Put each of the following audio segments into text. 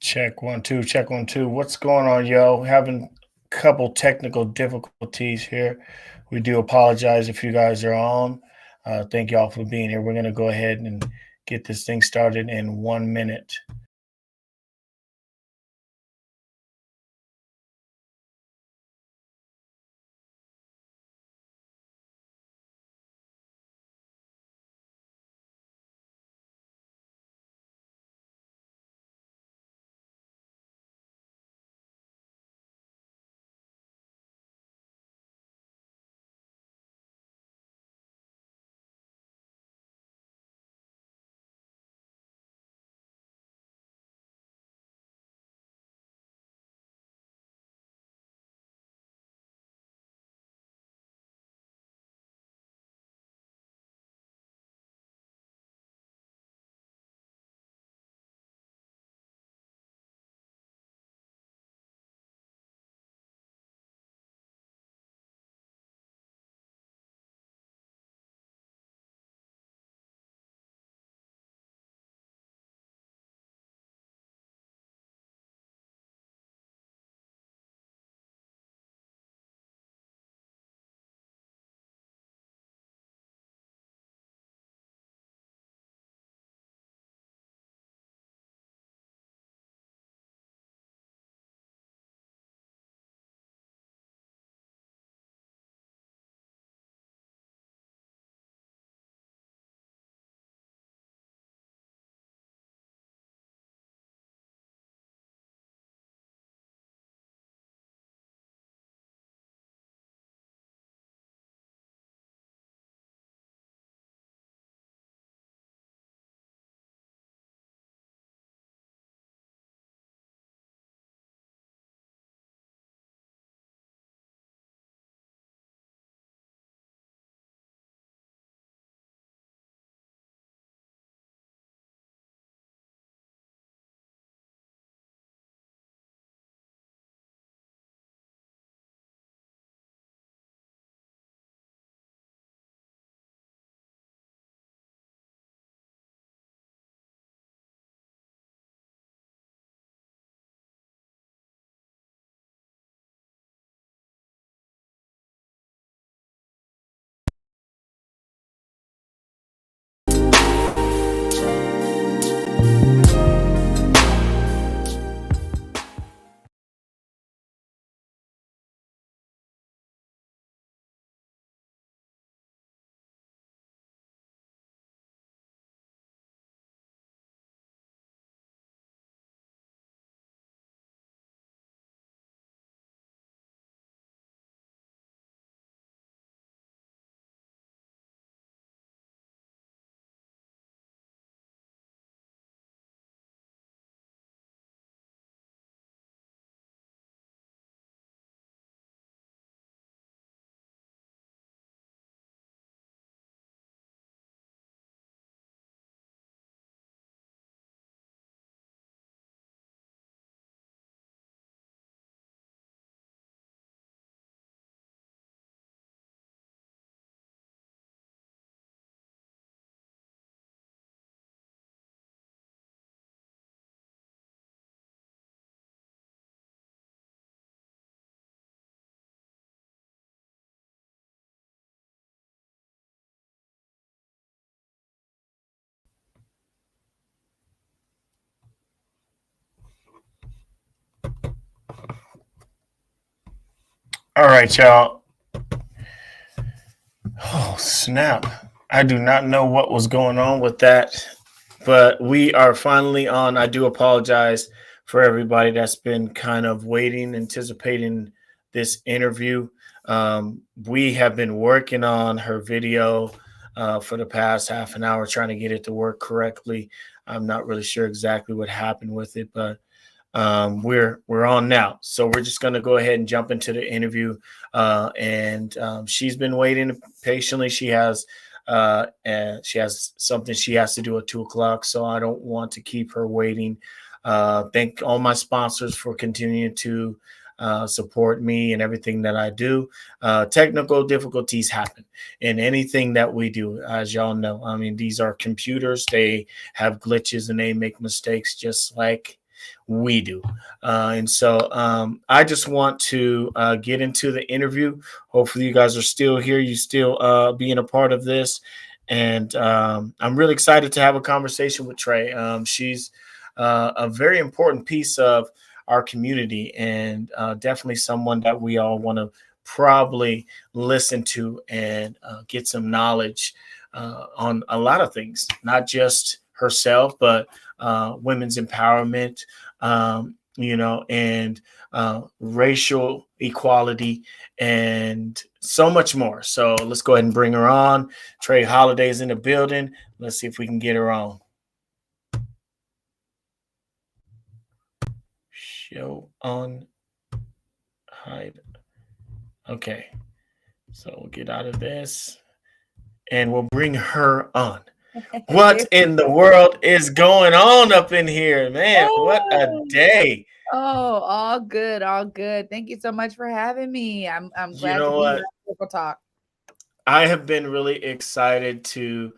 Check one, two, check one, two. What's going on, yo? Having a couple technical difficulties here. We do apologize if you guys are on. Thank y'all for being here. We're going to go ahead and get this thing started in 1 minute. All right, y'all. Oh, snap. I do not know what was going on with that, but we are finally on. I do apologize for everybody that's been kind of waiting, anticipating this interview. We have been working on her video for the past half an hour, trying to get it to work correctly. I'm not really sure exactly what happened with it, but we're on now. So we're just going to go ahead and jump into the interview. And she's been waiting patiently. And she has something she has to do at 2 o'clock. So I don't want to keep her waiting. Thank all my sponsors for continuing to support me and everything that I do. Technical difficulties happen in anything that we do, as y'all know. I mean, these are computers. They have glitches and they make mistakes just like we do. And so I just want to get into the interview. Hopefully, you guys are still here. You still being a part of this. And I'm really excited to have a conversation with Trae. She's a very important piece of our community and definitely someone that we all want to probably listen to and get some knowledge on a lot of things, not just herself, but women's empowerment, and racial equality, and so much more. So let's go ahead and bring her on. Trae Holiday is in the building. Let's see if we can get her on. Show on hide. Okay. So we'll get out of this and we'll bring her on. What in the world is going on up in here, man? What a day. Oh, all good, all good. Thank you so much for having me. I'm You glad to know be here what? on Circle Talk. I have been really excited to,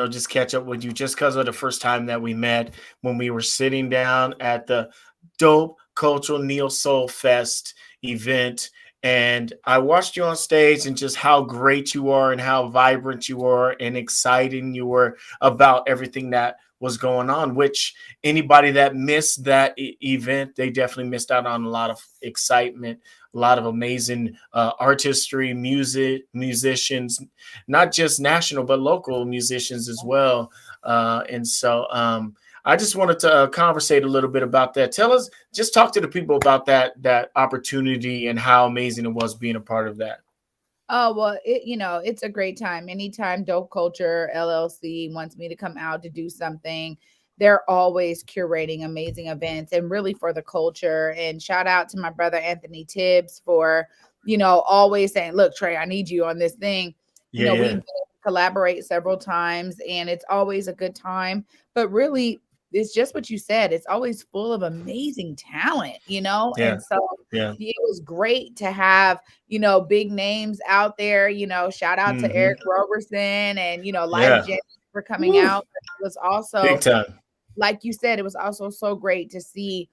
just catch up with you just because of the first time that we met when we were sitting down at the Dope Cultural Neo Soul Fest event. And I watched you on stage and just how great you are and how vibrant you are and exciting you were about everything that was going on, which anybody that missed that event, they definitely missed out on a lot of excitement, a lot of amazing artistry, musicians, not just national, but local musicians as well. And so I just wanted to conversate a little bit about that. Tell us, just talk to the people about that opportunity and how amazing it was being a part of that. Oh, well, it's a great time. Anytime Dope Culture LLC wants me to come out to do something, they're always curating amazing events and really for the culture. And shout out to my brother Anthony Tibbs for, always saying, "Look, Trae, I need you on this thing." Yeah, We've yeah, been able to collaborate several times and it's always a good time. But really, it's just what you said. It's always full of amazing talent, yeah, and so yeah. it was great to have big names out there. Shout out to Hmm. Eric Roberson and, Life Yeah. Jennings for coming Woo. out. It was Big also, time. like you said, it was also so great to see,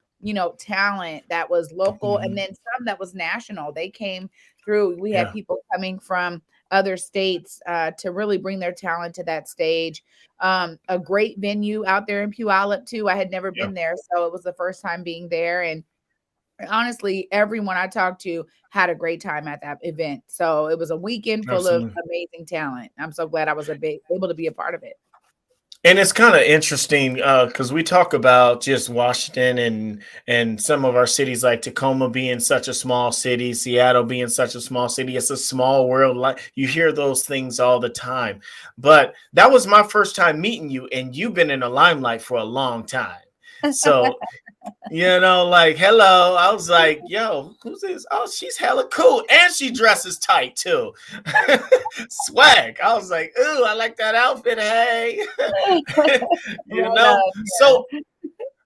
talent that was local and Hmm. then some that was national. They came through. We had Yeah. people coming from other states to really bring their talent to that stage. A great venue out there in Puyallup too. I had never Yeah. been there, so it was the first time being there, and honestly, everyone I talked to had a great time at that event. So it was a weekend full of Absolutely. amazing talent. I'm so glad I was able to be a part of it. And it's kind of interesting because we talk about just Washington and some of our cities like Tacoma being such a small city, Seattle being such a small city. It's a small world. Like you hear those things all the time. But that was my first time meeting you, and you've been in the limelight for a long time. So like, hello. I was like, yo, who's this? Oh, she's hella cool. And she dresses tight too. Swag. I was like, ooh, I like that outfit. Hey. you Right know? on.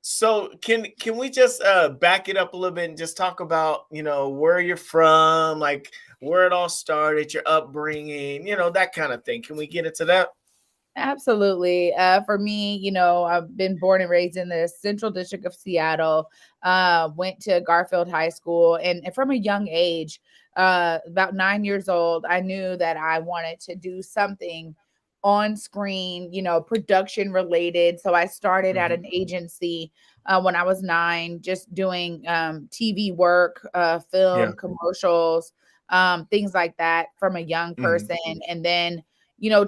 So can we just back it up a little bit and just talk about, where you're from, like where it all started, your upbringing, that kind of thing. Can we get into that? Absolutely. For me, I've been born and raised in the Central District of Seattle. Went to Garfield High School, and from a young age, about 9 years old, I knew that I wanted to do something on screen, production related. So I started at Hmm. an agency when I was 9, just doing TV work, Yeah. film, commercials, things like that from a young Hmm. person, and then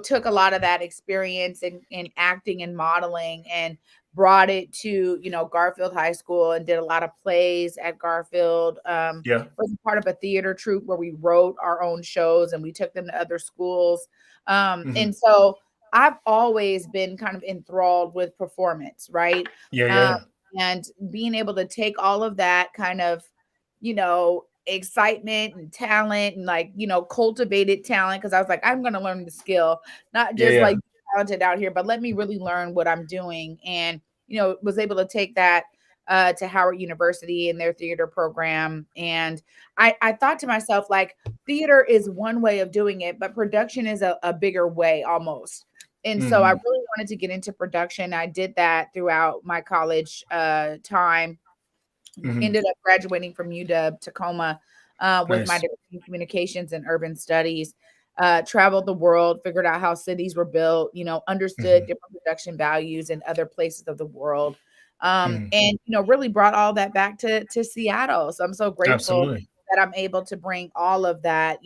took a lot of that experience in acting and modeling and brought it to, Garfield High School and did a lot of plays at Garfield. Yeah. Was a part of a theater troupe where we wrote our own shows and we took them to other schools. Hmm. And so I've always been kind of enthralled with performance, right? Yeah. Um, Yeah. and being able to take all of that kind of, excitement and talent and like, cultivated talent. Cause I was like, I'm going to learn the skill, not Yeah. just Yeah. like talented out here, but let me really learn what I'm doing. And, was able to take that to Howard University and their theater program. And I thought to myself, like, theater is one way of doing it, but production is a bigger way almost. And so I Mhm. really wanted to get into production. I did that throughout my college time. Mhm. Ended up graduating from UW Tacoma with my Nice. degree in communications and urban studies. Traveled the world, figured out how cities were built, understood Mhm. different production values in other places of the world. Mhm. And really brought all that back to Seattle. So I'm so grateful Absolutely. that I'm able to bring all of that,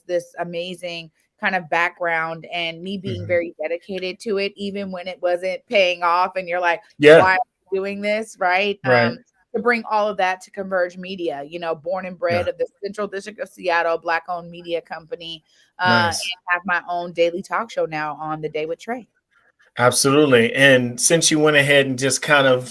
this amazing kind of background, and me being Mhm. very dedicated to it, even when it wasn't paying off. And you're like, Yeah. why am I doing this? Right. Right. To bring all of that to Converge Media, born and bred Yeah. of the Central District of Seattle, Black owned media company, and Nice. have my own daily talk show now on The Day with Trae. Absolutely. And since you went ahead and just kind of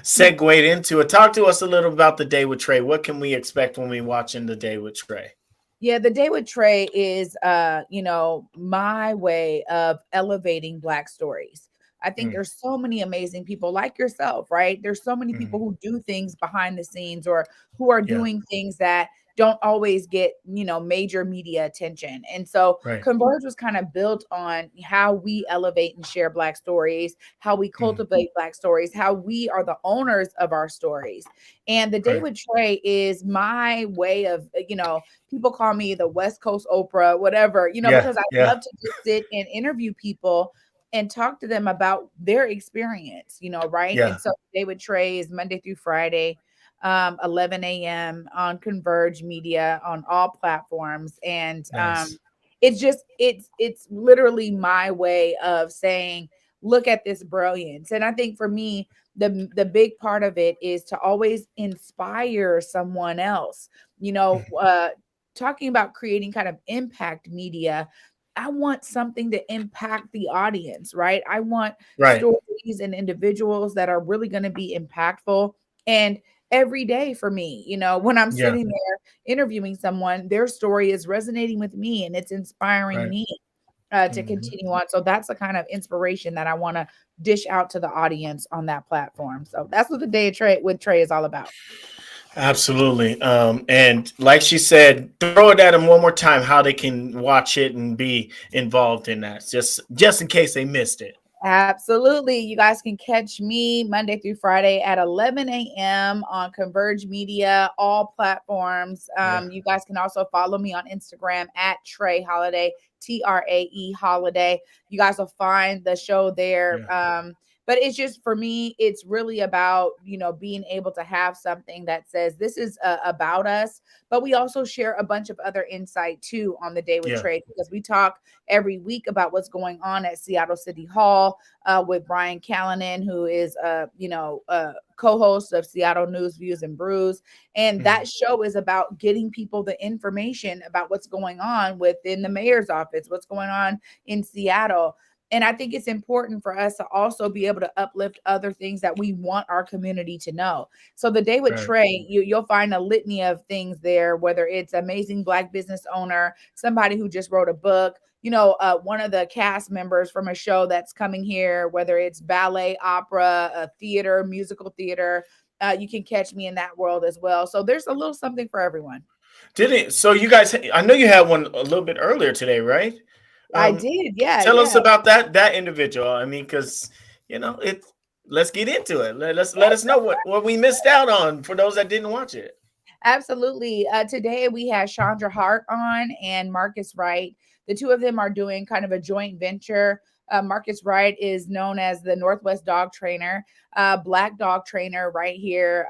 segued into it, talk to us a little about the day with Trey. What can we expect when we watching the day with Trey? Yeah, The Day with Trae is my way of elevating Black stories. I think Mm, there's so many amazing people like yourself, right? There's so many people mhm. who do things behind the scenes, or who are Yeah. doing things that don't always get, major media attention. And so Right. Converge was kind of built on how we elevate and share Black stories, how we Mhm. cultivate Black stories, how we are the owners of our stories. And The Day Right. with Trae is my way of, people call me the West Coast Oprah, whatever, Yeah. because I Yeah. love to just sit and interview people and talk to them about their experience, right? Yeah. And so Day with Trae is Monday through Friday, 11 a.m. on Converge Media on all platforms. And Nice. it's literally my way of saying, look at this brilliance. And I think for me, the big part of it is to always inspire someone else, you know, Mhm. uh, talking about creating kind of impact media. I want something to impact the audience, right? I want Right. stories and individuals that are really going to be impactful. And every day for me, when I'm Yeah. sitting there interviewing someone, their story is resonating with me and it's inspiring Right. me to Mhm. continue on. So that's the kind of inspiration that I want to dish out to the audience on that platform. So that's what the day of Trey with Trey is all about. Absolutely. And like she said, throw it at them one more time how they can watch it and be involved in that. Just in case they missed it. Absolutely. You guys can catch me Monday through Friday at 11 a.m. on Converge Media, all platforms. Yeah. You guys can also follow me on Instagram at Trae Holiday, Trae Holiday. You guys will find the show there. Yeah. But it's just, for me, it's really about, being able to have something that says this is about us, but we also share a bunch of other insight too on the Day with Yeah. Trade, because we talk every week about what's going on at Seattle City Hall with Brian Callanan, who is co-host of Seattle News, Views, and Brews. And Mhm. that show is about getting people the information about what's going on within the mayor's office, what's going on in Seattle. And I think it's important for us to also be able to uplift other things that we want our community to know. So the Day with Right. Trey, you'll find a litany of things there, whether it's amazing Black business owner, somebody who just wrote a book, one of the cast members from a show that's coming here, whether it's ballet, opera, theater, musical theater. You can catch me in that world as well. So there's a little something for everyone. Did it? So you guys, I know you had one a little bit earlier today, right? I Um, did. Yeah. Tell us Yeah. about that individual. I mean, because it. Let's get into it. Let us know what we missed out on for those that didn't watch it. Absolutely. Today we had Chandra Hart on and Marcus Wright. The two of them are doing kind of a joint venture. Marcus Wright is known as the Northwest Dog Trainer, Black dog trainer right here.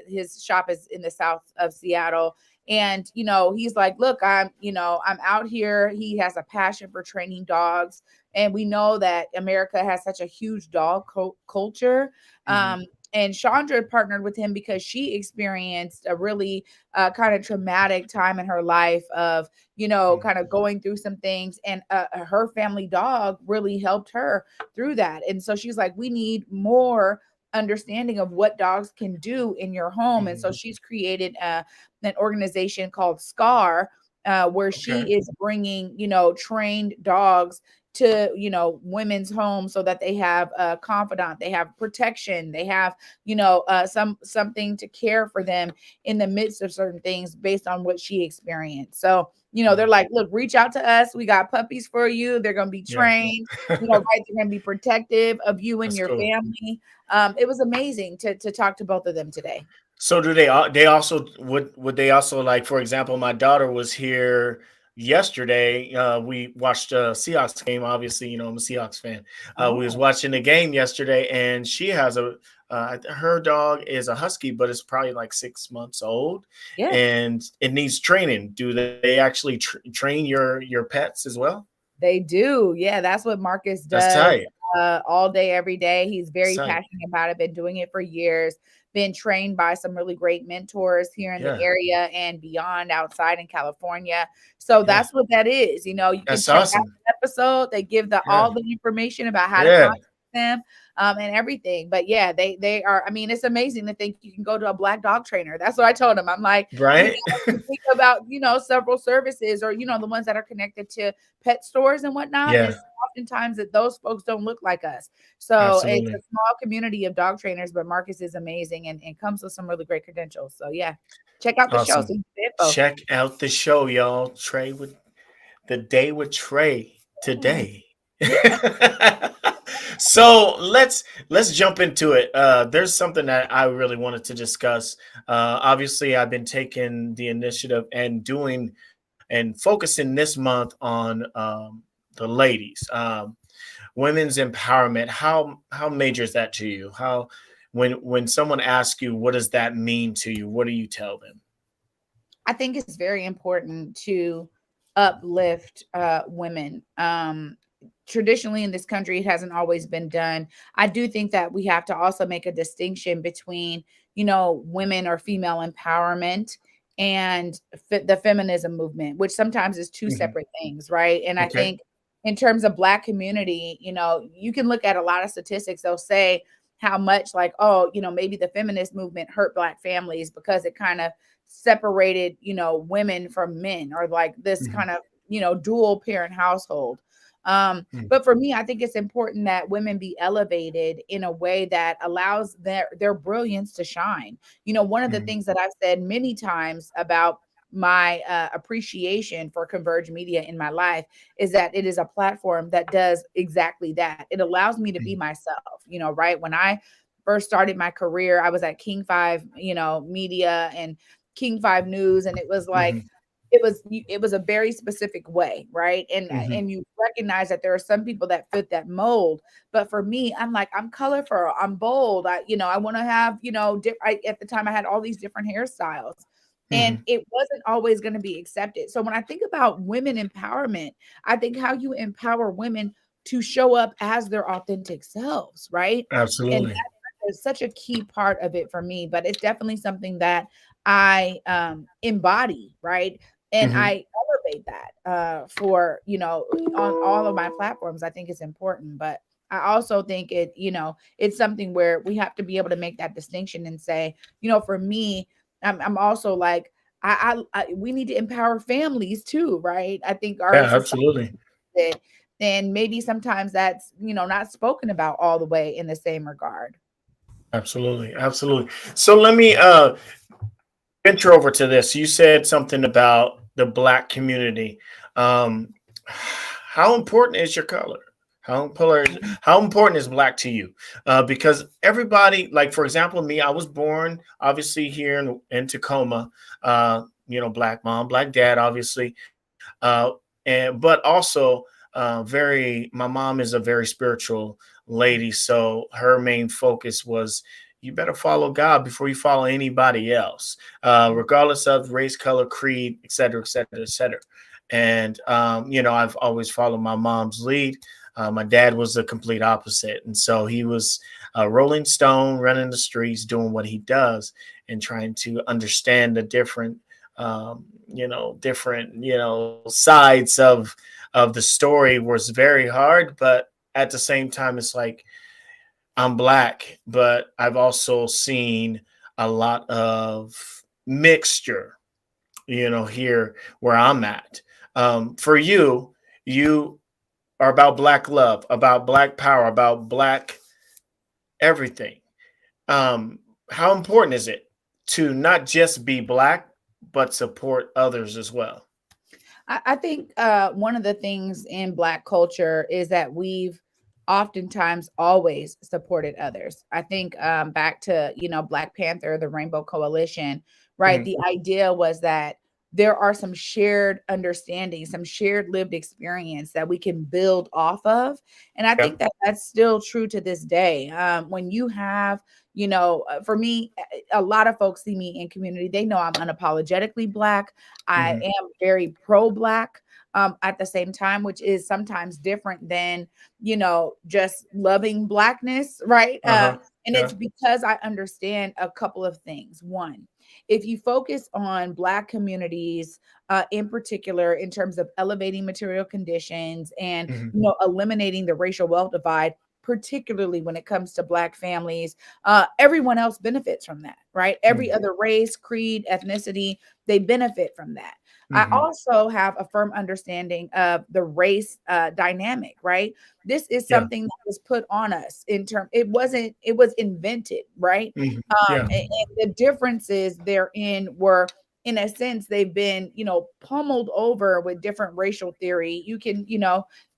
His shop is in the south of Seattle. And he's like, look, I'm out here. He has a passion for training dogs, and we know that America has such a huge dog culture. Hmm. Um, and Chandra partnered with him because she experienced a really kind of traumatic time in her life of, kind of going through some things. And her family dog really helped her through that. And so she's like, we need more understanding of what dogs can do in your home. And so Hmm. she's created an organization called SCAR, where Okay. she is bringing, trained dogs to women's homes so that they have a confidant, they have protection, they have something to care for them in the midst of certain things based on what she experienced. So they're like, look, reach out to us, we got puppies for you, they're going to be Yeah. trained, right, they're going to be protective of you and That's your cool. family. It was amazing to talk to both of them today. So do they also would they also, like, for example, my daughter was here yesterday. We watched a Seahawks game. Obviously, I'm a Seahawks fan. We was Oh, watching the game yesterday, and she has her dog is a husky, but it's probably like 6 months old, yeah. and it needs training. Do they actually train your pets as well? They do. Yeah, that's what Marcus That's does, tight. all day, every day. He's That's very tight. passionate about it, been doing it for years, been trained by some really great mentors here in the Yeah. area and beyond outside in California. So Yeah. that's what that is. You can That's check out awesome. the episode. They give Yeah. all the information about how to Yeah. contact them, and everything. But yeah, they are. I mean, it's amazing to think you can go to a black dog trainer. That's what I told him. I'm like, Right. you think about several services, or the ones that are connected to pet stores and whatnot. Yeah. It's oftentimes that those folks don't look like us. So it's a Absolutely. small community of dog trainers, but Marcus is amazing and comes with some really great credentials. So yeah, check out the show. So Awesome. you get the info. Check out the show, y'all. Trey with the day with Trey Yeah. today. Yeah. So let's jump into it. There's something that I really wanted to discuss. Obviously, I've been taking the initiative and doing and focusing this month on the ladies, women's empowerment. How major is that to you? How when someone asks you, what does that mean to you? What do you tell them? I think it's very important to uplift women. Traditionally in this country, it hasn't always been done. I do think that we have to also make a distinction between, women or female empowerment and the feminism movement, which sometimes is two Mhm. separate things, right? And I Okay. think in terms of Black community, you can look at a lot of statistics. They'll say how much, like, oh, maybe the feminist movement hurt Black families because it kind of separated, women from men, or like this Mhm. kind of, dual parent household. Mhm. But for me, I think it's important that women be elevated in a way that allows their brilliance to shine. One of the Mhm. things that I've said many times about my appreciation for Converge Media in my life is that it is a platform that does exactly that. It allows me to be Mhm. myself, right? When I first started my career, I was at King 5, Media and King 5 News, and it was like Mhm. it was a very specific way, right? And Mhm. and you recognize that there are some people that fit that mold, but for me, I'm like, I'm colorful, I'm bold, I want to have, at the time I had all these different hairstyles, and Mhm. it wasn't always going to be accepted. So when I think about women empowerment, I think how you empower women to show up as their authentic selves, right? And Absolutely. that is such a key part of it for me, but it's definitely something that I embody, right? And Mhm. I elevate that for, on all of my platforms. I think it's important, but I also think it's something where we have to be able to make that distinction and say, for me, I'm also like, we need to empower families too, right? I think our Yeah, society, absolutely. and maybe sometimes that's not spoken about all the way in the same regard. Absolutely. Absolutely. So let me venture over to this. You said something about the Black community. Um, how important is your color? How important is Black to you? Because everybody, like for example, me, I was born obviously here in Tacoma. Black mom, Black dad, obviously, uh, and but also very. My mom is a very spiritual lady, so her main focus was you better follow God before you follow anybody else, regardless of race, color, creed, et cetera, et cetera, et cetera. And I've always followed my mom's lead. My dad was the complete opposite, and so he was a Rolling Stone, running the streets, doing what he does, and trying to understand the different sides of the story was very hard. But at the same time, it's like I'm Black, but I've also seen a lot of mixture, here where I'm at. For you, you are about Black love, about Black power, about Black everything. Um, how important is it to not just be Black, but support others as well? I think one of the things in Black culture is that we've oftentimes always supported others. I think back to, Black Panther, the Rainbow Coalition, right? Mhm. The idea was that there are some shared understanding, some shared lived experience that we can build off of. And I Yeah. think that that's still true to this day. When you have, for me, a lot of folks see me in community. They know I'm unapologetically Black. I Hmm. am very pro Black at the same time, which is sometimes different than, just loving Blackness, right? Uh huh. And it's Yeah. because I understand a couple of things. One, if you focus on Black communities in particular, in terms of elevating material conditions and, Hmm. eliminating the racial wealth divide, particularly when it comes to Black families, everyone else benefits from that, right? Every other race, creed, ethnicity, they benefit from that. I Hmm. also have a firm understanding of the race dynamic, right? This is Yeah. something that was put on us in term. It wasn't. It was invented, right? Hmm. Yeah. And the differences therein were, in a sense, they've been, pummeled over with different racial theory. You can,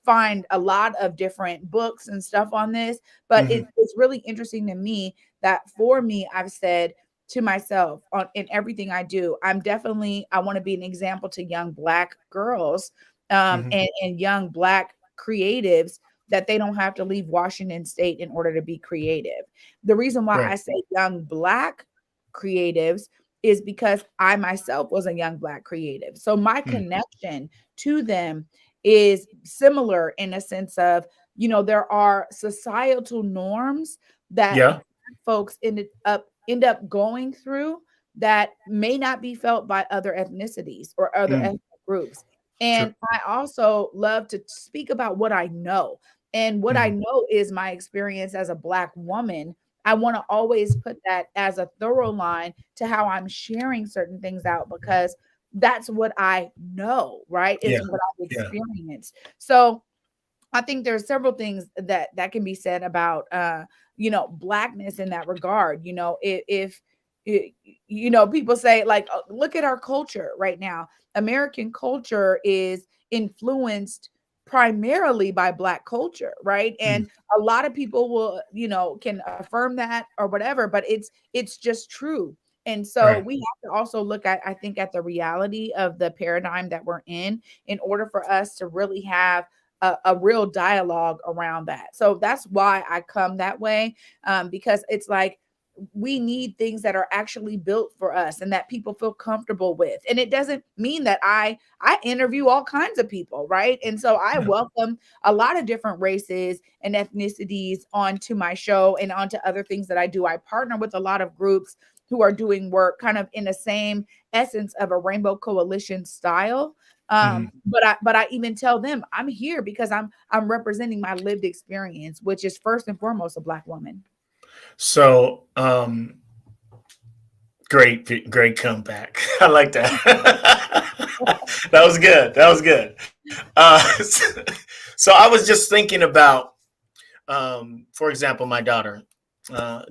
find a lot of different books and stuff on this, but Hmm. it's really interesting to me that for me, I've said to myself on in everything I do, I want to be an example to young Black girls Hmm. and young Black creatives that they don't have to leave Washington State in order to be creative. The reason why I Right. say young Black creatives is because I myself was a young Black creative. So my Mm. connection to them is similar in a sense of, there are societal norms that Yeah. folks end up going through that may not be felt by other ethnicities or other Mm. ethnic groups. True. And I also love to speak about what I know. And what I Hmm. know is my experience as a Black woman. I want to always put that as a thorough line to how I'm sharing certain things out because that's what I know, right? It's Yeah. what I've Yeah. experienced. So I think there's several things that can be said about Blackness in that regard. If people say like, "Oh, look at our culture right now. American culture is influenced primarily by Black culture, right?" Mm. And a lot of people will, can affirm that or whatever, but it's just true. And so Right. we have to also look at, I think, at the reality of the paradigm that we're in order for us to really have a real dialogue around that. So that's why I come that way, because it's like we need things that are actually built for us and that people feel comfortable with. And it doesn't mean that I interview all kinds of people, right? And so I Yeah. welcome a lot of different races and ethnicities onto my show and onto other things that I do. I partner with a lot of groups who are doing work kind of in the same essence of a rainbow coalition style. Hmm. But I even tell them I'm here because I'm representing my lived experience, which is first and foremost a Black woman. So, great comeback. I like that. That was good. That was good. So I was just thinking about, for example, my daughter.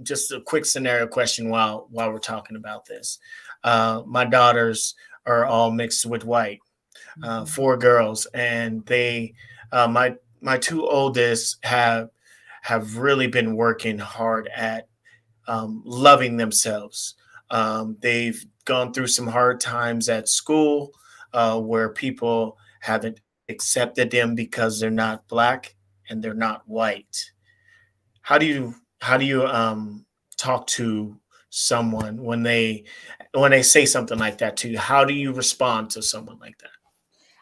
Just a quick scenario question while we're talking about this. My daughters are all mixed with white, Mhm. four girls, and my two oldest have really been working hard at loving themselves. They've gone through some hard times at school where people haven't accepted them because they're not black and they're not white. How do you talk to someone when they say something like that to you? How do you respond to someone like that?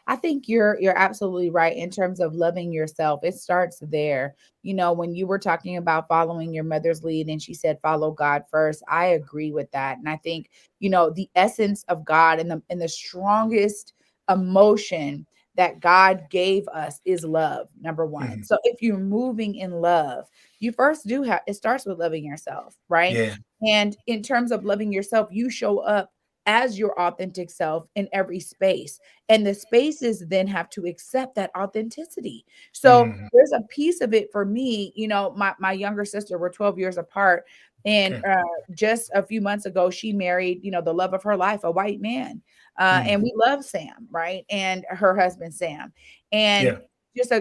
I think you're absolutely right in terms of loving yourself. It starts there. When you were talking about following your mother's lead and she said follow God first, I agree with that. And I think, the essence of God and the strongest emotion that God gave us is love, number one. Mhm. So if you're moving in love, you first do have it starts with loving yourself, right? Yeah. And in terms of loving yourself, you show up as your authentic self in every space. And the spaces then have to accept that authenticity. So Mm. there's a piece of it for me, my younger sister, we're 12 years apart. And Okay. just a few months ago, she married, the love of her life, a white man. Mm. And we love Sam, right? And her husband, Sam. And Yeah. just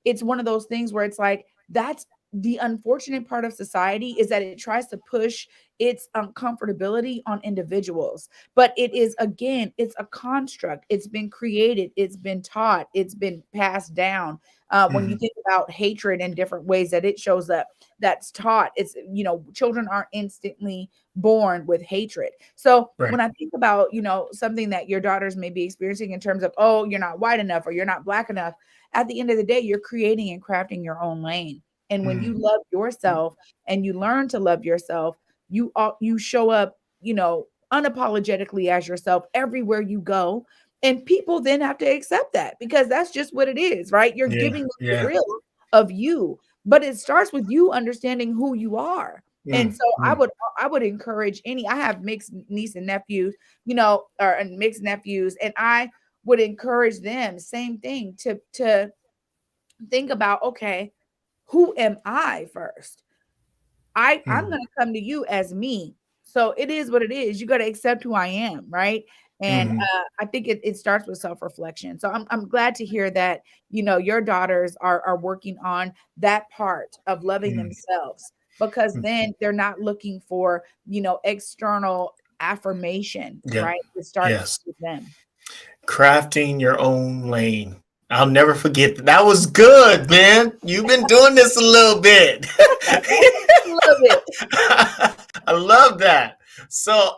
it's one of those things where it's like, that's the unfortunate part of society, is that it tries to push its uncomfortability on individuals. But it is, again, it's a construct. It's been created, it's been taught, it's been passed down. When you Mhm. think about hatred in different ways that it shows up, that's taught. It's, children aren't instantly born with hatred. So Right. when I think about, something that your daughters may be experiencing in terms of, oh, you're not white enough or you're not black enough, at the end of the day, you're creating and crafting your own lane. And when Mm. you love yourself and you learn to love yourself, you show up, unapologetically as yourself everywhere you go. And people then have to accept that, because that's just what it is, right? You're Yeah. giving them the Yeah. real of you, but it starts with you understanding who you are. And Mm. so Mm. I would encourage I have mixed niece and nephews, or and mixed nephews, and I would encourage them, same thing, to think about, okay, who am I first? I'm Mm. gonna come to you as me. So it is what it is. You got to accept who I am, right? And Mhm. I think it starts with self-reflection. So I'm glad to hear that, your daughters are working on that part of loving Mm. themselves, because Mm. then they're not looking for, external affirmation, Yeah. right? It starts Yes. with them. Crafting your own lane. I'll never forget that. That was good, man. You've been doing this a little bit. Love it. I love that. So,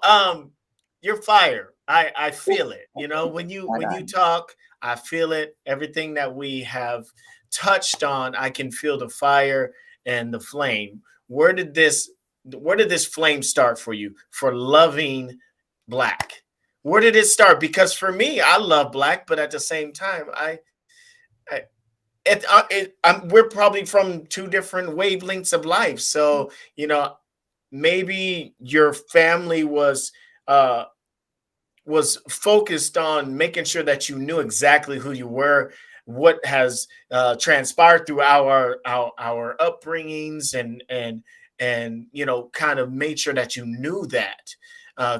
you're fire. I feel it. You know, Right when you on. talk, I feel it. Everything that we have touched on, I can feel the fire and the flame. Where did this flame start for you for loving black? Where did it start? Because for me, I love black, but at the same time, I we're probably from two different wavelengths of life. So, you know, maybe your family uh, was focused on making sure that you knew exactly who you were, what has transpired through our upbringings, and you know, kind of made sure that you knew that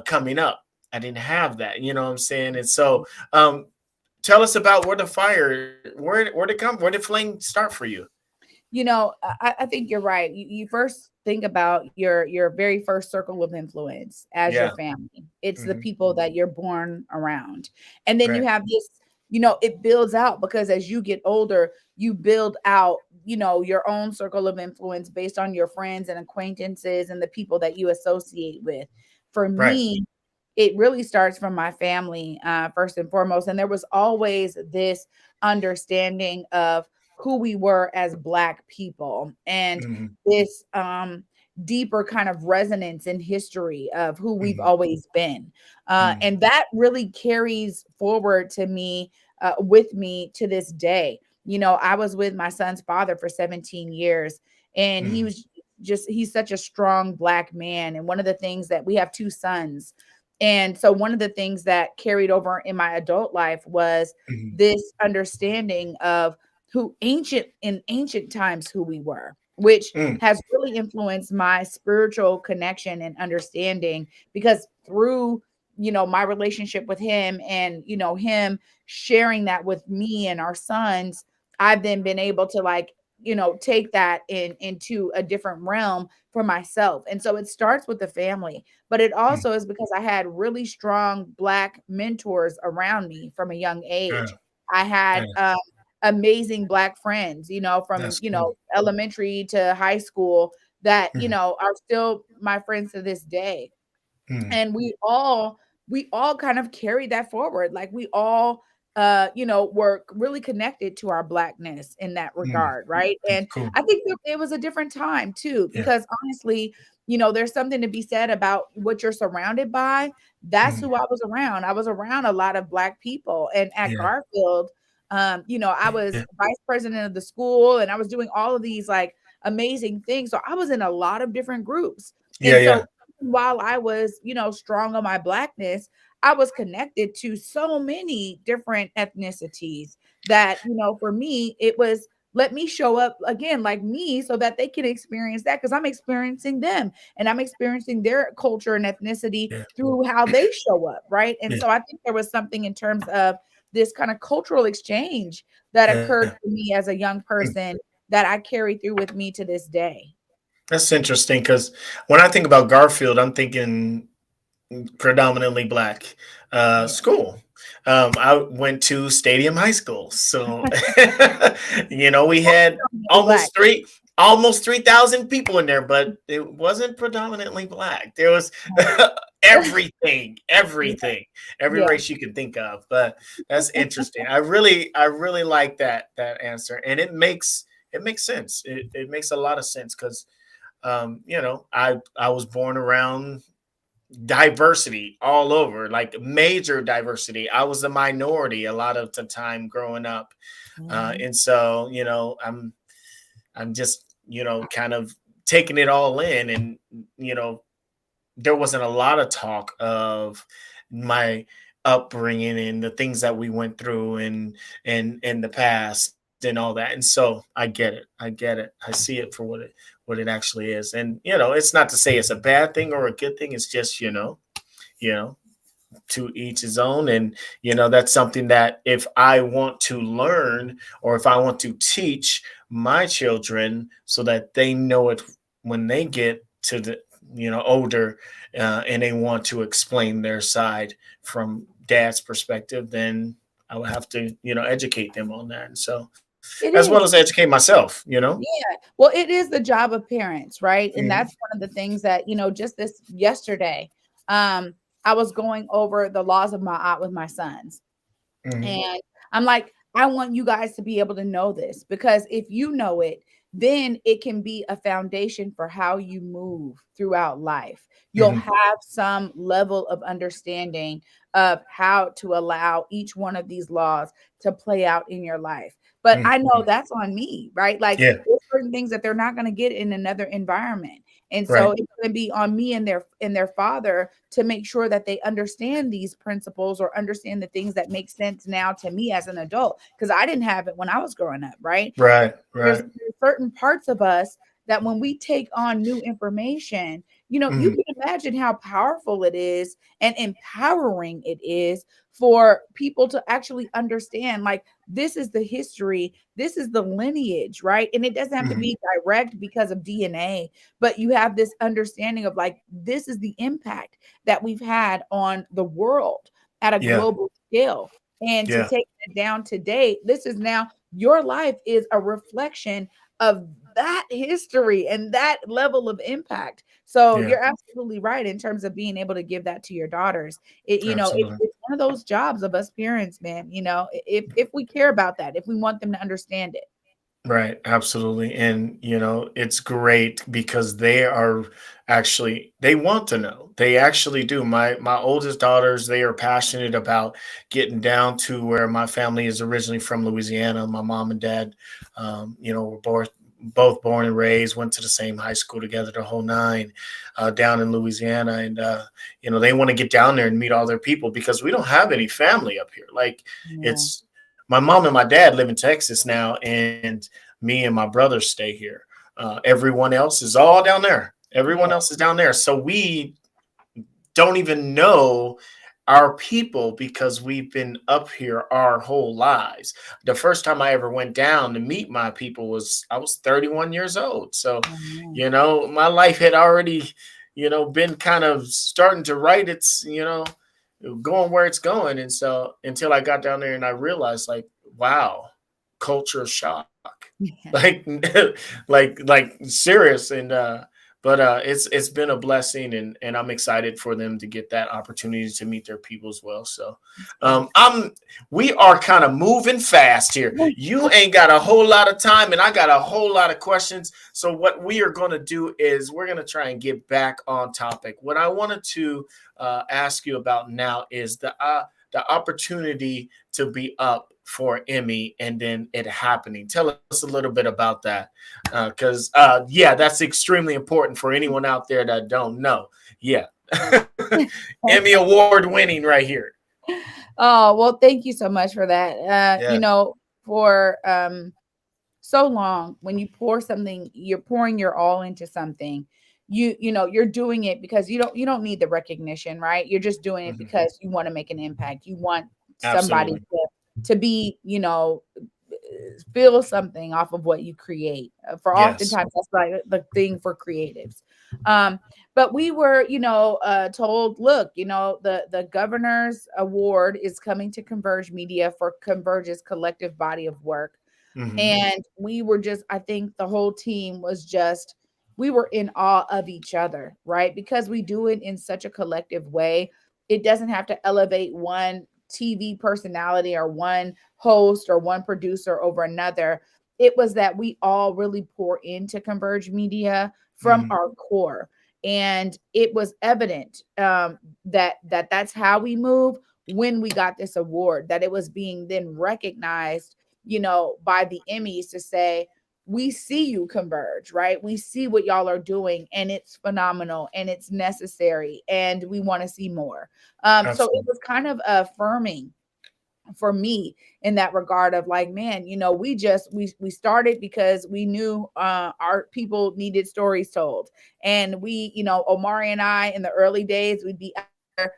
coming up. I didn't have that, you know what I'm saying? And so, tell us about where the fire, where did flame start for you? I think you're right. You first think about your very first circle of influence as your Yeah. family. It's the Hmm. people that you're born around. And then you Right. have this, it builds out, because as you get older, you build out, your own circle of influence based on your friends and acquaintances and the people that you associate with. For Right. me, it really starts from my family, first and foremost. And there was always this understanding of who we were as Black people, and Hmm. this deeper kind of resonance in history of who we've Hmm. always been. Hmm. And that really carries forward to me, with me to this day. I was with my son's father for 17 years, and he Hmm. was he's such a strong Black man. And one of the things that we have two sons. And so one of the things that carried over in my adult life was Hmm. this understanding of who ancient times who we were, which Mm. has really influenced my spiritual connection and understanding, because through, my relationship with him, and him sharing that with me and our sons, I've then been able to, like, take that into a different realm for myself. And so it starts with the family, but it Mm. also is because I had really strong Black mentors around me from a young Yeah. age. I Yeah. had amazing Black friends, from, That's cool. elementary to high school, that, Mhm. are still my friends to this day. Mm. And we all kind of carried that forward. Like, we all were really connected to our Blackness in that Mm. regard, right? That's And cool. I think that it was a different time too, Yeah. because honestly, there's something to be said about what you're surrounded by. That's Mhm. who I was around. I was around a lot of Black people. And at Yeah. Garfield, I Yeah. was vice president of the school, and I was doing all of these like amazing things. So I was in a lot of different groups. Yeah. And so Yeah. while I was, strong on my blackness, I was connected to so many different ethnicities that, for me, it was let me show up again like me so that they can experience that because I'm experiencing them and I'm experiencing their culture and ethnicity Yeah, through how they show up. Right. And yeah, so I think there was something in terms of this kind of cultural exchange that occurred yeah. for me as a young person that I carry through with me to this day. That's interesting because when I think about Garfield, I'm thinking predominantly black Yeah. school. I went to Stadium High School, so we had Black. almost 3,000 people in there, but it wasn't predominantly black. There was Yeah. every Yeah. race you can think of. But that's interesting. I really like that answer, and it makes sense. It makes a lot of sense because I was born around diversity all over, like major diversity. I was a minority a lot of the time growing up, Mhm. and so I'm just kind of taking it all in, and you know there wasn't a lot of talk of my upbringing and the things that we went through and in the past and all that. And so I get it, I see it for what it actually is. And it's not to say it's a bad thing or a good thing. It's just you know to each his own. And that's something that if I want to learn or if I want to teach my children so that they know it when they get to the older, and they want to explain their side from dad's perspective, then I would have to educate them on that. And so It as well is. as educate myself. Yeah. Well, it is the job of parents, right? And Mhm, that's one of the things that, just this yesterday, um, I was going over the laws of Ma'at with my sons. mhm, And I'm like, I want you guys to be able to know this because if you know it, then it can be a foundation for how you move throughout life. You'll mhm, have some level of understanding of how to allow each one of these laws to play out in your life. But I know mhm. that's on me, right? Like Yeah, there's certain things that they're not going to get in another environment. And so right. it's going to be on me and their father to make sure that they understand these principles or understand the things that make sense now to me as an adult because I didn't have it when I was growing up, right? Right, there's, right. there's certain parts of us that when we take on new information, you Mhm, can imagine how powerful it is and empowering it is for people to actually understand like this is the history, this is the lineage, right? And it doesn't have to mhm. be direct because of DNA, but you have this understanding of like this is the impact that we've had on the world at a Yeah, global scale. And to yeah, take it down today, this is now your life is a reflection of that history and that level of impact. So yeah. you're absolutely right in terms of being able to give that to your daughters. Absolutely. It's one of those jobs of us parents, man. If we care about that, if we want them to understand it. Right, absolutely. And it's great because they want to know. They actually do. My oldest daughters, they are passionate about getting down to where my family is originally from Louisiana. My mom and dad, were both born and raised, went to the same high school together, the whole nine, down in Louisiana. And they want to get down there and meet all their people because we don't have any family up here. Like Yeah. it's my mom and my dad live in Texas now, and me and my brothers stay here. Everyone else is all down there. Yeah. Everyone else is down there. So we don't even know our people because we've been up here our whole lives. The first time I ever went down to meet my people was I was 31 years old. So, Mhm. my life had already, been kind of starting to write its, going where it's going. And so until I got down there and I realized like, wow, culture shock. Yeah. Like like serious. And but it's been a blessing, and I'm excited for them to get that opportunity to meet their people as well. So It's good. I'm we are kind of moving fast here. You ain't got a whole lot of time, and I got a whole lot of questions. So what we are going to do is we're going to try and get back on topic. What I wanted to ask you about now is the opportunity to be up for Emmy and then it happening. Tell us a little bit about that, because yeah, that's extremely important for anyone out there that don't know. Yeah, Emmy Award winning right here. Oh, well, thank you so much for that. Yeah. For so long, when you pour something, you're pouring your all into something. You're doing it because you don't need the recognition, right? You're just doing it Mhm. because you want to make an impact. You want somebody Absolutely. to be, feel something off of what you create. For Yes. oftentimes that's like the thing for creatives. Um, but we were, told, look, the governor's award is coming to Converge Media for Converge's collective body of work. Hmm. And we were just, I think the whole team was just, we were in awe of each other, right? Because we do it in such a collective way. It doesn't have to elevate one TV personality or one host or one producer over another. It was that we all really pour into Converge Media from Hmm. our core. And it was evident that's how we move when we got this award, that it was being then recognized, by the Emmys to say, we see you Converge, right? We see what y'all are doing and it's phenomenal and it's necessary and we want to see more. So it Absolutely. was kind of affirming for me in that regard of like, man, we started because we knew our people needed stories told. And Omari and I in the early days, we'd be out there,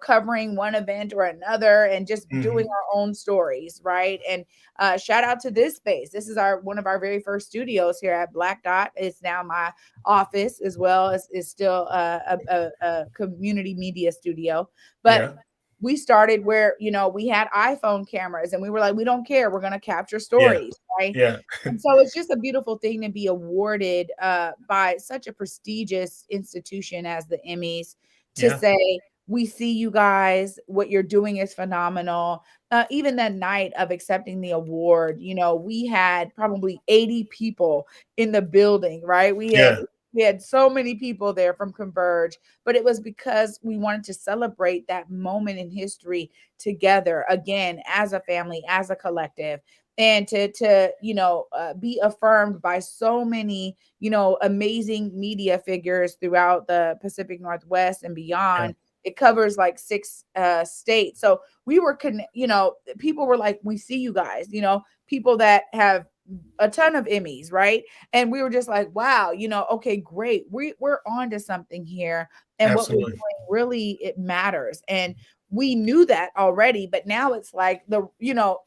covering one event or another and just doing Hmm. our own stories, right? And shout out to this space. This is our one of our very first studios here at Black Dot. It's now my office as well as is still a community media studio. But Yeah. we started where we had iPhone cameras and we were like, we don't care, we're going to capture Yeah. stories, right? Yeah. And so it's just a beautiful thing to be awarded by such a prestigious institution as the Emmys, to Yeah. say, we see you guys, what you're doing is phenomenal. Even that night of accepting the award, we had probably 80 people in the building, right? we had Yeah. we had so many people there from Converge, but it was because we wanted to celebrate that moment in history together again, as a family, as a collective, and to be affirmed by so many amazing media figures throughout the Pacific Northwest and Yeah. beyond. It covers like 6 states. So we were people were like, we see you guys, people that have a ton of Emmys, right? And we were just like, wow, okay, great. We're on to something here. And what we're doing, Absolutely. really, it matters. And we knew that already, but now it's like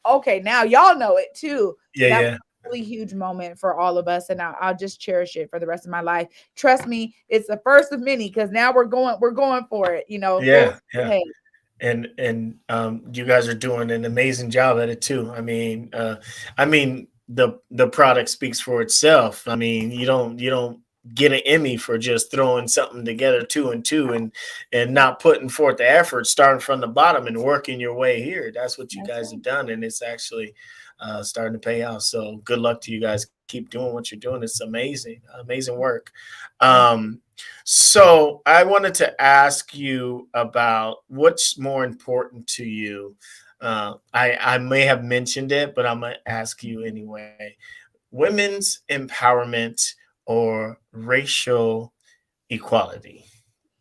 okay, now y'all know it too. Yeah. That was Yeah. a really huge moment for all of us. And I'll just cherish it for the rest of my life. Trust me, it's the first of many, because now we're going for it, full Yeah. speed Yeah. ahead. And you guys are doing an amazing job at it too. I mean the product speaks for itself. I mean, you don't get an Emmy for just throwing something together two and two and not putting forth the effort, starting from the bottom and working your way here. That's what you That's guys have done, and it's actually starting to pay off. So good luck to you guys. Keep doing what you're doing. It's amazing, amazing work. right. Um, so I wanted to ask you about what's more important to you. I may have mentioned it, but I'm gonna ask you anyway. Women's empowerment or racial equality?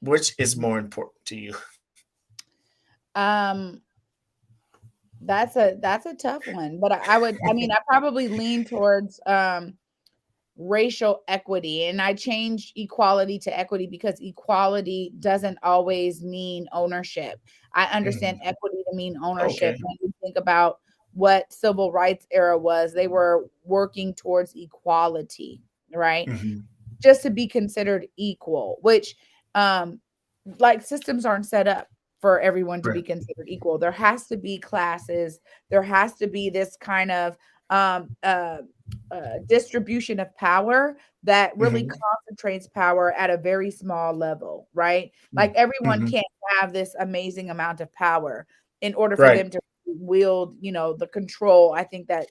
Which is more important to you? Um, that's a tough one, but I probably lean towards racial equity. And I changed equality to equity because equality doesn't always mean ownership. I understand Mhm. equity to mean ownership. Okay. When you think about what civil rights era was, they were working towards equality, right? Mhm. Just to be considered equal, which um like systems aren't set up for everyone to Right. be considered equal. There has to be classes, there has to be this kind of um uh distribution of power that really Mhm. concentrates power at a very small level, right? Like Mm. everyone Mhm. can't have this amazing amount of power in order for Right. them to wield, the control. I think that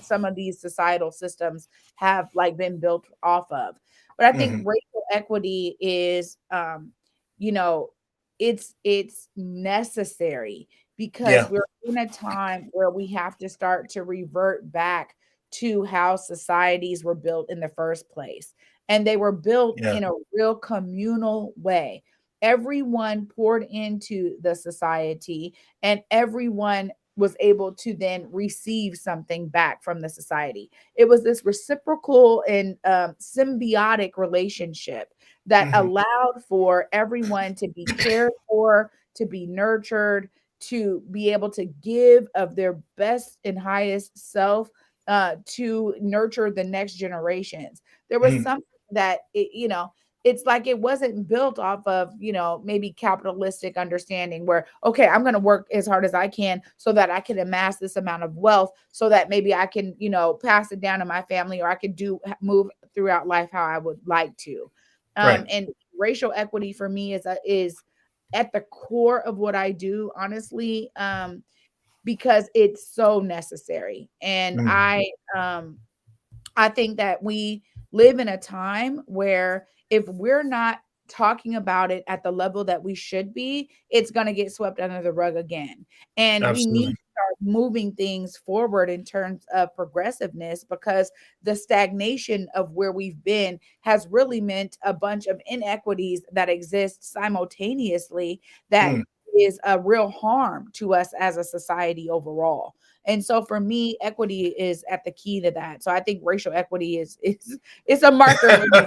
some of these societal systems have like been built off of. But I think Mhm. racial equity is you know, it's necessary because Yeah. we're in a time where we have to start to revert back to how societies were built in the first place. And they were built Yeah. in a real communal way. Everyone poured into the society, and everyone was able to then receive something back from the society. It was this reciprocal and symbiotic relationship that Hmm. allowed for everyone to be cared for, to be nurtured, to be able to give of their best and highest self, to nurture the next generations. There was Hmm. something that it's like it wasn't built off of, maybe capitalistic understanding where, okay, I'm going to work as hard as I can so that I can amass this amount of wealth so that maybe I can, pass it down to my family, or I could move throughout life how I would like to. Right. And racial equity for me is at the core of what I do, honestly, because it's so necessary. And Mm. I think that we live in a time where if we're not talking about it at the level that we should be, it's going to get swept under the rug again. And we need Absolutely. to start moving things forward in terms of progressiveness, because the stagnation of where we've been has really meant a bunch of inequities that exist simultaneously that Mm. is a real harm to us as a society overall. And so for me, equity is at the key to that. So I think racial equity is it's a marker for me.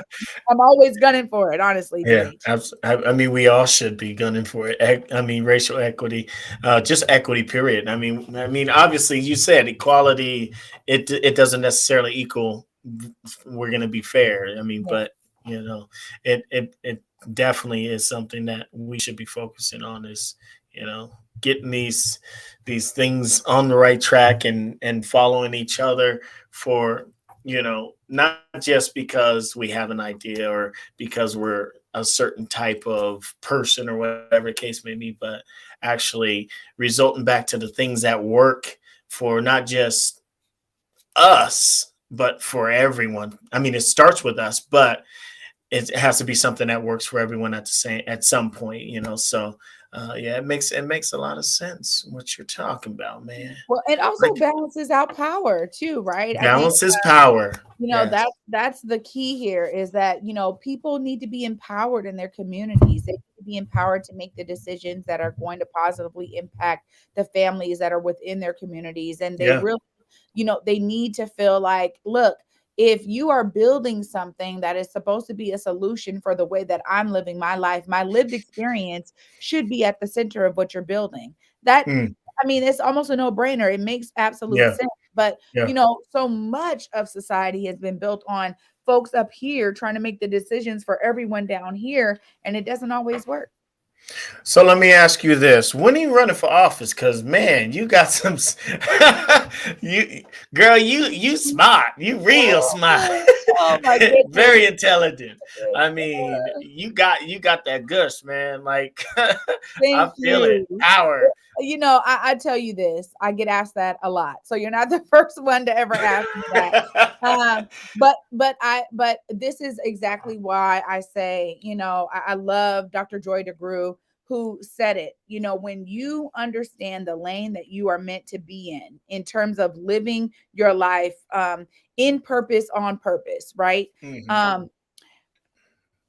I'm always gunning for it, honestly, Yeah, DH. I mean, we all should be gunning for it. I mean, racial equity, just equity, period. I mean, obviously, you said equality. It doesn't necessarily equal we're going to be fair. I mean, Yeah. but it definitely is something that we should be focusing on. Is getting these things on the right track and following each other for not just because we have an idea or because we're a certain type of person or whatever the case may be, but actually resulting back to the things that work for not just us, but for everyone. I mean, it starts with us, but it has to be something that works for everyone at some point. So yeah, it makes a lot of sense what you're talking about, man. Well, it also Like balances out power too, right? I think balance is power. that Yes. that's the key here, is that people need to be empowered in their communities. They need to be empowered to make the decisions that are going to positively impact the families that are within their communities. And they Yeah. really, they need to feel like, look, if you are building something that is supposed to be a solution for the way that I'm living my life, my lived experience should be at the center of what you're building. That Mm. I mean, it's almost a no-brainer. It makes absolute Yeah. sense. But Yeah. so much of society has been built on folks up here trying to make the decisions for everyone down here, and it doesn't always work. So let me ask you this: when are you running for office? Because man, you got some. You girl, you smart. You real smart. Oh, oh my goodness. Very intelligent. I mean, you got that gush, man. Like I Thank feel it. you. Power. I tell you this, I get asked that a lot. So you're not the first one to ever ask me that. But this is exactly why I say, I love Dr. Joy DeGruy, who said it. When you understand the lane that you are meant to be in terms of living your life, in purpose, on purpose, right? Mhm. Um,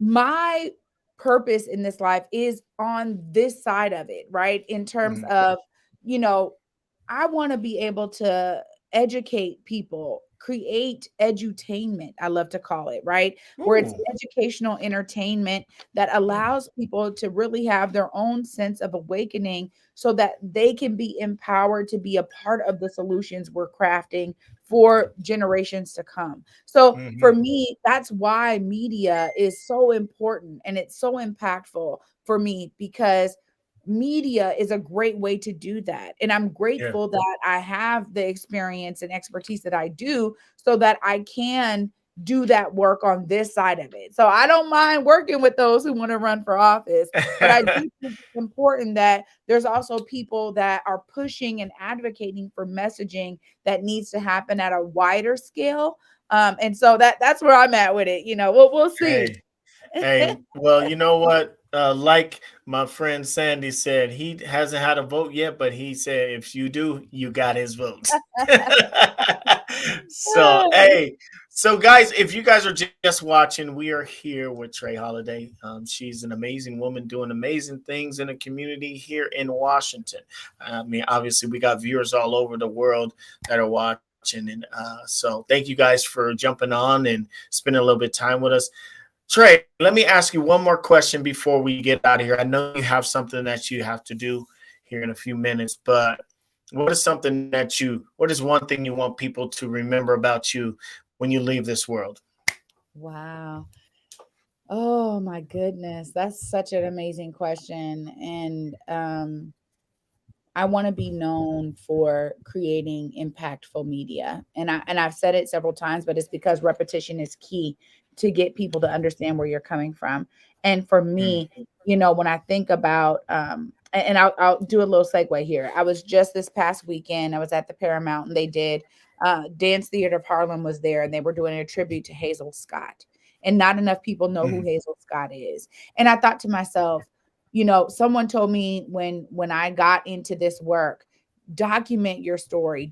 my purpose in this life is on this side of it, right? In terms Mhm. of, you know, I want to be able to educate people, create edutainment, I love to call it, right? Where it's Ooh. educational entertainment that allows people to really have their own sense of awakening so that they can be empowered to be a part of the solutions we're crafting for generations to come. So for Mhm. me, that's why media is so important and it's so impactful for me, because media is a great way to do that. And I'm Yeah. grateful that I have the experience and expertise that I do so that I can do that work on this side of it. So I don't mind working with those who want to run for office, but I do think it's important that there's also people that are pushing and advocating for messaging that needs to happen at a wider scale. And so that's where I'm at with it. We'll see. Hey. Hey, well, you know what? like my friend Sandy said, he hasn't had a vote yet, but he said if you do, you got his vote. So, hey, so guys, if you guys are just watching, we are here with Trae Holiday. She's an amazing woman doing amazing things in the community here in Washington. I mean, obviously, we got viewers all over the world that are watching, and so thank you guys for jumping on and spending a little bit of time with us. Trae, let me ask you one more question before we get out of here. I know you have something that you have to do here in a few minutes, but what is one thing you want people to remember about you when you leave this world? Wow. Oh my goodness. That's such an amazing question. And I want to be known for creating impactful media. And I've said it several times, but it's because repetition is key to get people to understand where you're coming from. And for me, Mm, when I think about and I'll do a little segue here. I was just this past weekend, I was at the Paramount and they did Dance Theater of Harlem was there and they were doing a tribute to Hazel Scott. And not enough people know who mm, Hazel Scott is. And I thought to myself, someone told me when I got into this work, document your story,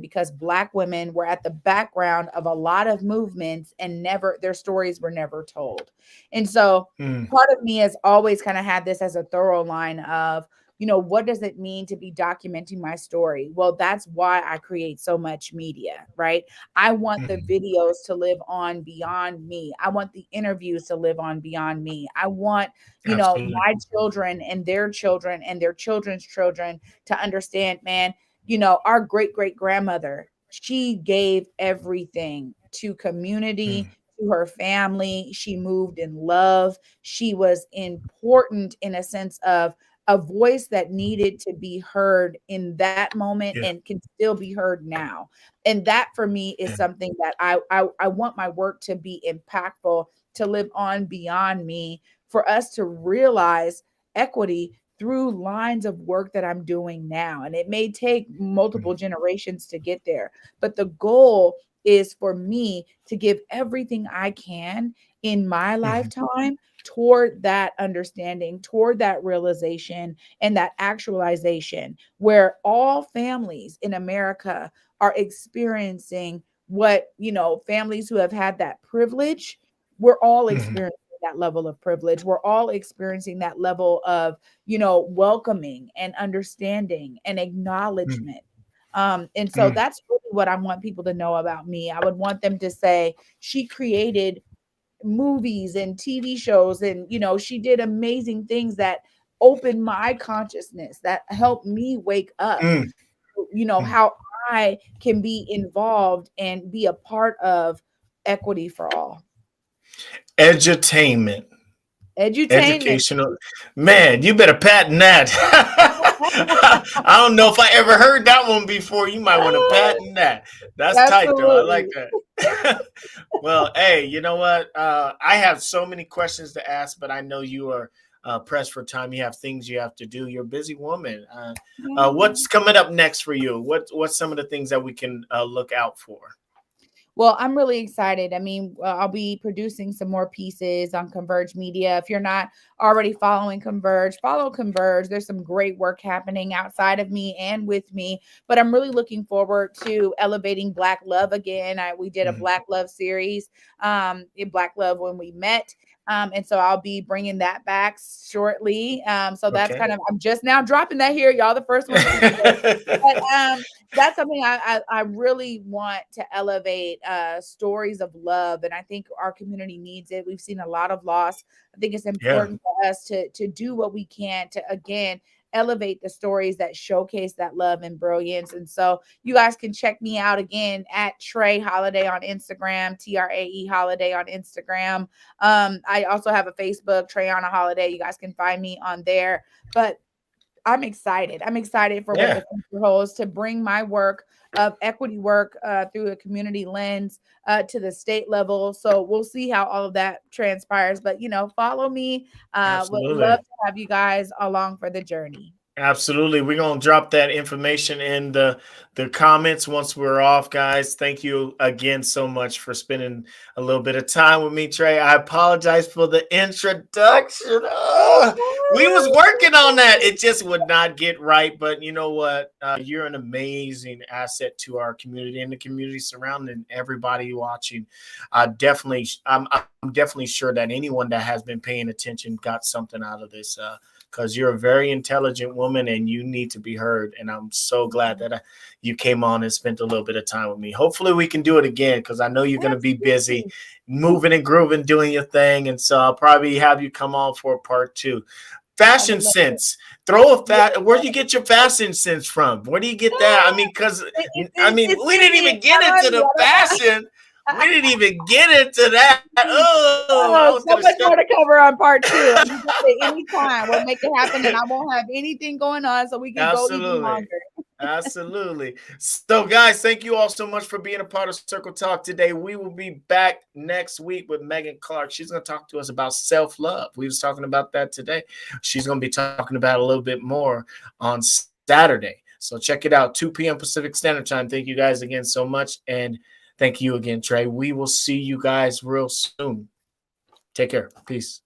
because Black women were at the background of a lot of movements and never their stories were never told. And so mm, part of me has always kind of had this as a thorough line of, what does it mean to be documenting my story? Well, that's why I create so much media, right? I want the mm. videos to live on beyond me. I want the interviews to live on beyond me. I want, Absolutely. my children and their children's children to understand, man, our great great grandmother, she gave everything to community, Mm, to her family. She moved in love. She was important in a sense of a voice that needed to be heard in that moment yeah, and can still be heard now. And that for me is yeah, something that I want my work to be impactful, to live on beyond me, for us to realize equity through lines of work that I'm doing now. And it may take multiple mm, generations to get there, but the goal is for me to give everything I can in my mhm, lifetime toward that understanding, toward that realization, and that actualization, where all families in America are experiencing what, families who have had that privilege, we're all mhm, experiencing that level of privilege. We're all experiencing that level of, welcoming and understanding and mm, acknowledgement. And so mm, that's really what I want people to know about me. I would want them to say, she created movies and TV shows, and she did amazing things that opened my consciousness, that helped me wake up, mm, mm. how I can be involved and be a part of equity for all. Edutainment. Edutainment. Educational. Man, you better patent that. I don't know if I ever heard that one before. You might want to patent that. That's tight, though. I like Absolutely. that. Well, hey, you know what? I have so many questions to ask, but I know you are pressed for time. You have things you have to do. You're a busy woman. Yeah. What's coming up next for you? What's some of the things that we can look out for? Well, I'm really excited. I mean, I'll be producing some more pieces on Converge Media. If you're not already following Converge, follow Converge. There's some great work happening outside of me and with me, but I'm really looking forward to elevating Black love again. We did a Mhm. Black love series, in Black love when we met. And so I'll be bringing that back shortly. So that's Okay. kind of, I'm just now dropping that here. Y'all the first ones to hear. But that's something I really want to elevate, stories of love, and I think our community needs it. We've seen a lot of loss. I think it's Yeah, important for us to do what we can to again elevate the stories that showcase that love and brilliance. And so you guys can check me out again at Trae Holiday on Instagram, Trae Holiday on Instagram. I also have a Facebook, Trayana Holiday. You guys can find me on there. But I'm excited. I'm excited for what yeah, the future holds, to bring my work of equity work, through a community lens, to the state level. So we'll see how all of that transpires. But follow me. Would love absolutely. to have you guys along for the journey. Absolutely. We're going to drop that information in the comments once we're off, guys. Thank you again so much for spending a little bit of time with me, Trae. I apologize for the introduction. We was working on that. It just would not get right. But you know what? You're an amazing asset to our community and the community surrounding everybody watching. I'm definitely sure that anyone that has been paying attention got something out of this. Because you're a very intelligent woman and you need to be heard. And I'm so glad that you came on and spent a little bit of time with me. Hopefully we can do it again because I know you're going to be busy moving and grooving, doing your thing. And so I'll probably have you come on for part 2. Fashion sense. Where do you get your fashion sense from? Where do you get that? I mean, because we didn't even get into the fashion. We didn't even get into that. Oh, so much more to cover on part 2. Anytime we'll make it happen, and I won't have anything going on, so we can go even longer. Absolutely. So, guys, thank you all so much for being a part of Circle Talk today. We will be back next week with Megan Clark. She's going to talk to us about self-love. We was talking about that today. She's going to be talking about a little bit more on Saturday. So check it out, 2 p.m. Pacific Standard Time. Thank you guys again so much. And thank you again, Trae. We will see you guys real soon. Take care. Peace.